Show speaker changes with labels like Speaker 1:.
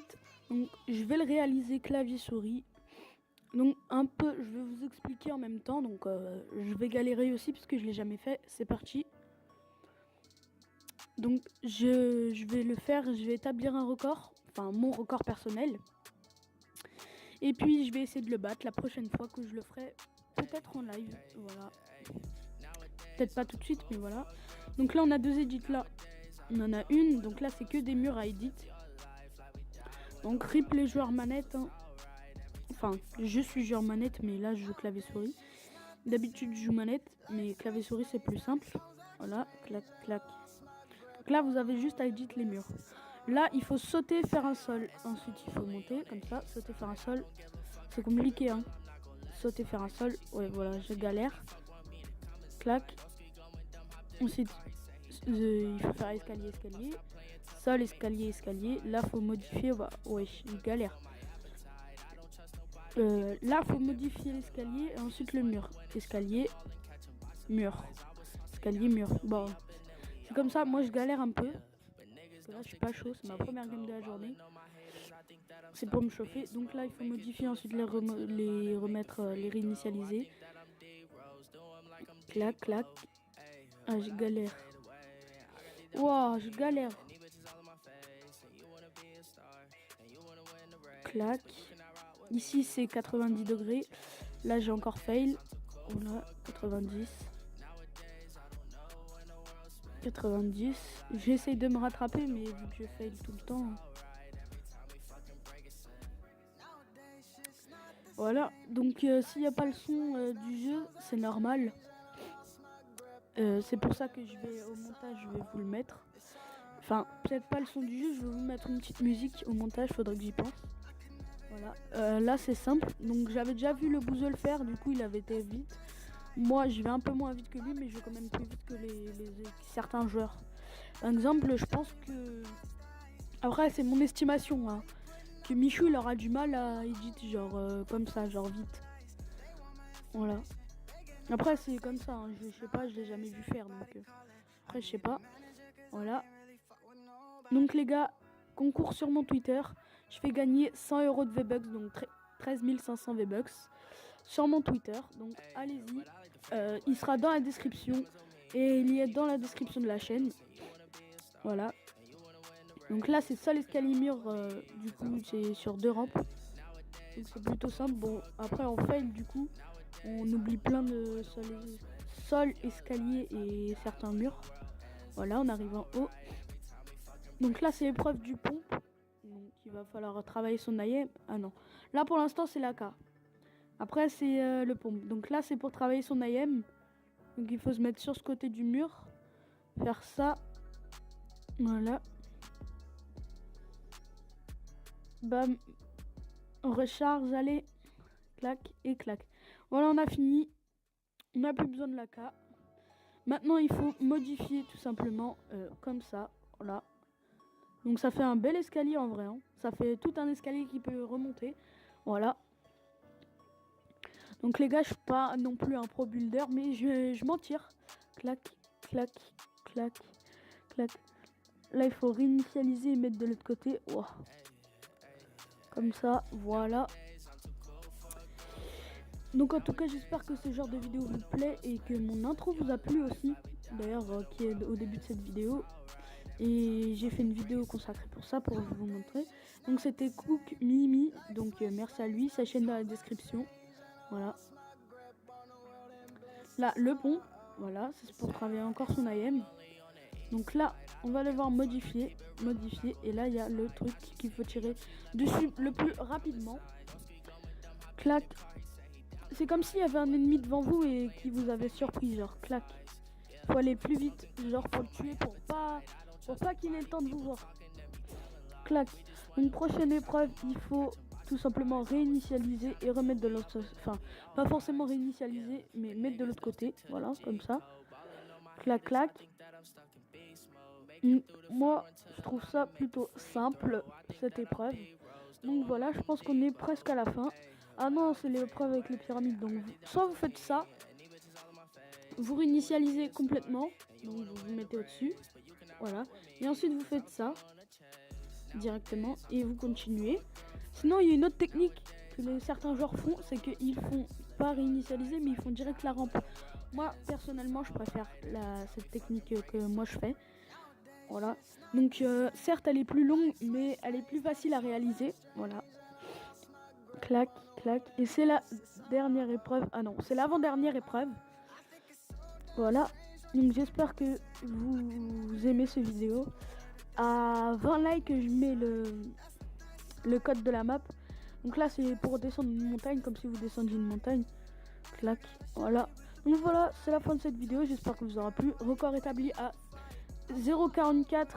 Speaker 1: fait, donc je vais le réaliser clavier-souris. Donc un peu, je vais vous expliquer en même temps. Donc je vais galérer aussi parce que je l'ai jamais fait. C'est parti. Donc je vais le faire, je vais établir un record, enfin mon record personnel. Et puis je vais essayer de le battre la prochaine fois que je le ferai, peut-être en live, voilà. Peut-être pas tout de suite, mais voilà. Donc là on a deux edits là. On en a une, donc là c'est que des murs à edit. Donc rip les joueurs manette. Hein. Enfin, je suis joueur manette, mais là je joue clavier souris. D'habitude je joue manette, mais clavier souris c'est plus simple. Voilà, clac, clac. Donc là vous avez juste à edit les murs. Là il faut sauter, faire un sol. Ensuite il faut monter, comme ça, sauter, faire un sol. C'est compliqué, hein. Sauter, faire un sol. Ouais, voilà, je galère. Clac. Ensuite, il faut faire escalier, escalier. Sol, escalier, escalier. Là, faut modifier. Bah, ouais, je galère. Là, faut modifier l'escalier et ensuite le mur. Escalier, mur. Escalier, mur. Bon, c'est comme ça. Moi, je galère un peu. Parce que là, je suis pas chaud. C'est ma première game de la journée. C'est pour me chauffer. Donc là, il faut modifier, ensuite les remettre, les réinitialiser. Clac, clac. Ah, je galère. Wow, je galère. Clac. Ici, c'est 90 degrés. Là, j'ai encore fail. Voilà, 90. 90. J'essaye de me rattraper, mais vu que je fail tout le temps. Voilà, donc s'il n'y a pas le son du jeu, c'est normal. C'est pour ça que au montage, je vais vous le mettre. Enfin, peut-être pas le son du jeu, je vais vous mettre une petite musique au montage, faudrait que j'y pense. Voilà, là c'est simple. Donc j'avais déjà vu le Bouzo le faire, du coup il avait été vite. Moi je vais un peu moins vite que lui, mais je vais quand même plus vite que certains joueurs. Par exemple, je pense que... Après c'est mon estimation, hein, que Michou il aura du mal à edit genre comme ça, genre vite. Voilà. Après c'est comme ça, hein, je sais pas, je l'ai jamais vu faire, donc après je sais pas. Voilà. Donc les gars, concours sur mon Twitter, je fais gagner 100 € de V-Bucks, donc 13 500 V-Bucks sur mon Twitter. Donc allez-y, il sera dans la description et il y est dans la description de la chaîne. Voilà. Donc là c'est sol escalier mur, du coup c'est sur 2 rampes. Donc c'est plutôt simple. Bon après on fail du coup, on oublie plein de sol, escalier et certains murs. Voilà, on arrive en haut. Donc là c'est l'épreuve du pont. Donc il va falloir travailler son IM. Ah non. Là pour l'instant c'est l'AK. Après c'est le pompe. Donc là c'est pour travailler son IM. Donc il faut se mettre sur ce côté du mur. Faire ça. Voilà. Bam. On recharge, allez. Clac et clac. Voilà, on a fini. On n'a plus besoin de l'AK. Maintenant il faut modifier tout simplement comme ça. Voilà. Donc ça fait un bel escalier en vrai. Hein. Ça fait tout un escalier qui peut remonter. Voilà. Donc les gars, je suis pas non plus un pro builder, mais je m'en tire. Clac, clac, clac, clac. Là, il faut réinitialiser et mettre de l'autre côté. Wow. Comme ça, voilà. Donc en tout cas, j'espère que ce genre de vidéo vous plaît et que mon intro vous a plu aussi. D'ailleurs, qui est au début de cette vidéo. Et j'ai fait une vidéo consacrée pour ça, pour vous montrer. Donc c'était Cook Mimi, donc merci à lui, sa chaîne dans la description. Voilà. Là, le pont, voilà, c'est pour travailler encore son IM. Donc là, on va le voir modifier, et là, il y a le truc qu'il faut tirer dessus le plus rapidement. Clac. C'est comme s'il y avait un ennemi devant vous et qui vous avait surpris, genre clac. Faut aller plus vite, genre pour le tuer, pour pas qu'il ait le temps de vous voir. Clac. Une prochaine épreuve, il faut tout simplement réinitialiser et remettre de l'autre, enfin pas forcément réinitialiser, mais mettre de l'autre côté, voilà, comme ça. Clac clac. Moi je trouve ça plutôt simple cette épreuve. Donc voilà, je pense qu'on est presque à la fin. Ah non, c'est l'épreuve avec les pyramides. Donc soit vous faites ça, vous réinitialisez complètement, donc vous vous mettez au-dessus, voilà, et ensuite vous faites ça. directement et vous continuez. Sinon, il y a une autre technique que certains joueurs font, c'est qu'ils font pas réinitialiser, mais ils font direct la rampe. Moi, personnellement, je préfère cette technique que moi je fais. Voilà. Donc, certes, elle est plus longue, mais elle est plus facile à réaliser. Voilà. Clac, clac. Et c'est la dernière épreuve. Ah non, c'est l'avant-dernière épreuve. Voilà. Donc, j'espère que vous aimez cette vidéo. À 20 likes, je mets le code de la map. Donc là, c'est pour descendre une montagne, comme si vous descendiez une montagne. Clac, voilà. Donc voilà, c'est la fin de cette vidéo. J'espère que vous aura plu. Record établi à 0,44